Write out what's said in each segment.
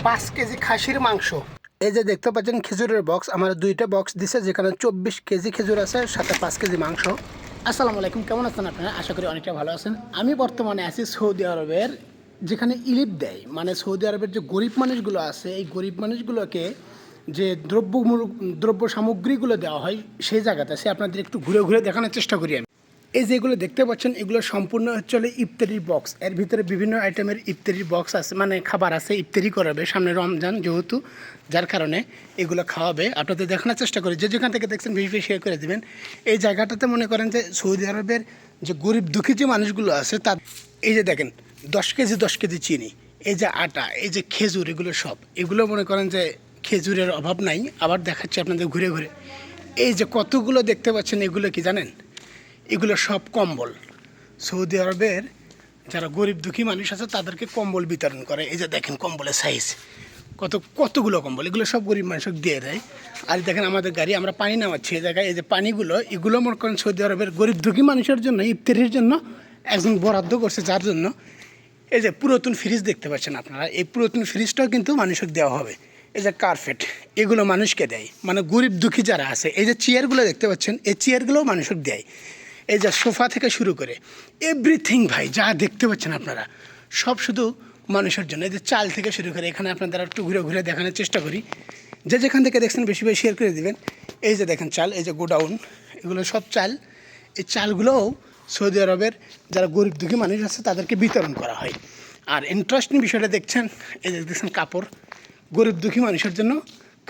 5 KG খাসির মাংস। এই যে দেখতে পাচ্ছেন খেজুরের বক্স, আমার 2টা বক্স দিছে, যেখানে 24 কেজি খেজুর আছে, সাথে 5 কেজি মাংস। আসসালামু আলাইকুম, কেমন আছেন আপনারা? আশা করি অনেকটা ভালো আছেন। আমি বর্তমানে আছি সৌদি আরবের, যেখানে ইলিপ দেয়, মানে সৌদি আরবের যে গরিব মানুষগুলো আছে, এই গরিব মানুষগুলোকে যে দ্রব্য সামগ্রীগুলো দেওয়া হয়, সেই জায়গাতে সে আপনাদের একটু ঘুরে ঘুরে দেখানোর চেষ্টা করি আমি। এই যেগুলো দেখতে পাচ্ছেন, এগুলো সম্পূর্ণ হচ্ছে ইফতারির বক্স। এর ভিতরে বিভিন্ন আইটেমের ইফতারির বক্স আছে, মানে খাবার আছে, ইফতারি করাবে সামনে রমজান যেহেতু, যার কারণে এগুলো খাওয়াবে। আপনাদের দেখানোর চেষ্টা করি, যে যেখান থেকে দেখছেন বেশি শেয়ার করে দেবেন। এই জায়গাটাতে মনে করেন যে সৌদি আরবের যে গরিব দুঃখী যে মানুষগুলো আছে, তার এই যে দেখেন 10 কেজি চিনি, এই যে আটা, এই যে খেজুর, এগুলো মনে করেন যে খেজুরের অভাব নাই। আবার দেখাচ্ছি আপনাদের ঘুরে ঘুরে। এই যে কতগুলো দেখতে পাচ্ছেন, এগুলো কি জানেন? এগুলো সব কম্বল। সৌদি আরবের যারা গরিব দুঃখী মানুষ আছে তাদেরকে কম্বল বিতরণ করে। এই যে দেখেন কম্বলের সাইজ কতগুলো কম্বল, এগুলো সব গরিব মানুষকে দিয়ে দেয়। আর দেখেন আমাদের গাড়ি, আমরা পানি নামাচ্ছি এই জায়গায়। এই যে পানিগুলো, এগুলো মনে করেন সৌদি আরবের গরিব দুঃখী মানুষের জন্য ইফতারির জন্য একজন বরাদ্দ করছে, যার জন্য এই যে পুরাতন ফ্রিজ দেখতে পাচ্ছেন আপনারা, এই পুরাতন ফ্রিজটাও কিন্তু মানুষকে দেওয়া হবে। এই যে কার্পেট, এগুলো মানুষকে দেয়, মানে গরিব দুঃখী যারা আছে। এই যে চেয়ারগুলো দেখতে পাচ্ছেন, এই চেয়ারগুলোও মানুষকে দেয়। এই যে সোফা থেকে শুরু করে এভরিথিং ভাই যা দেখতে পাচ্ছেন আপনারা, সব শুধু মানুষের জন্য। এই যে চাল থেকে শুরু করে, এখানে আপনাদের একটু ঘুরে ঘুরে দেখানোর চেষ্টা করি। যে যেখান থেকে দেখছেন বেশি বেশি শেয়ার করে দেবেন। এই যে দেখেন চাল, এই যে গোডাউন, এগুলো সব চাল। এই চালগুলোও সৌদি আরবের যারা গরিব দুঃখী মানুষ আছে তাদেরকে বিতরণ করা হয়। আর ইন্টারেস্টিং বিষয়টা দেখছেন, এই যে দেখছেন কাপড়, গরিব দুঃখী মানুষের জন্য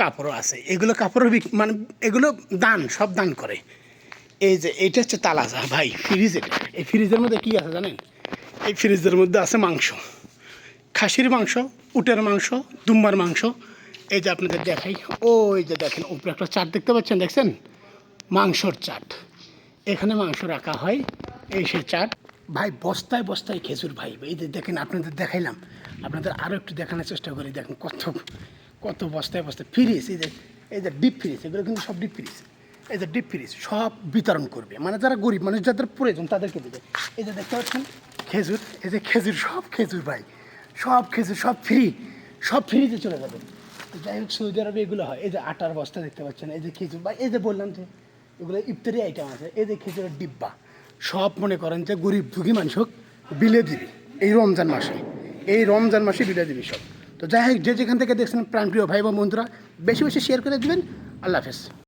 কাপড়ও আছে। এগুলো কাপড়ও মানে এগুলো দান, সব দান করে। এই যে এইটা হচ্ছে তালাজা ভাই, ফ্রিজ। এটা এই ফ্রিজের মধ্যে কী আছে জানেন? এই ফ্রিজের মধ্যে আছে মাংস, খাসির মাংস, উটের মাংস, দুম্বার মাংস। এই যে আপনাদের দেখাই, ওই যে দেখেন উপরে একটা চাট দেখতে পাচ্ছেন, দেখছেন? মাংসর চাট। এখানে মাংস রাখা হয়, এই সেই চাট ভাই। বস্তায় বস্তায় খেজুর ভাই। এই যে দেখেন, আপনাদের দেখাইলাম, আপনাদের আরও একটু দেখানোর চেষ্টা করি। দেখেন কত কত বস্তায় বস্তায় ফ্রিজ। এই যে ডিপ ফ্রিজ, এগুলো কিন্তু সব ডিপ ফ্রিজ। এই যে ডিপ ফ্রিজ সব বিতরণ করবে, মানে যারা গরিব মানুষ, যাদের প্রয়োজন তাদেরকে দেবে। এই যে দেখতে পাচ্ছেন খেজুর, এই যে খেজুর, সব খেজুর ভাই, সব খেজুর, সব ফ্রি, সব ফ্রিতে চলে যাবে। তো যাই হোক, সৌদি আরবে এগুলো হয়। এই যে আটার বস্তা দেখতে পাচ্ছেন, এই যে খেজুর ভাই, এই যে বললাম যে এগুলো ইফতারি আইটেম আছে। এই যে খেজুরের ডিব্বা, সব মনে করেন যে গরিব দুঃখী মানুষ হোক বিলে দিবি এই রমজান মাসে, এই রমজান মাসে বিলে দিবি সব। তো যাই হোক, যে যেখান থেকে দেখছেন প্রাণপ্রিয় ভাই বা বন্ধুরা, বেশি বেশি শেয়ার করে দেবেন। আল্লাহ হাফেজ।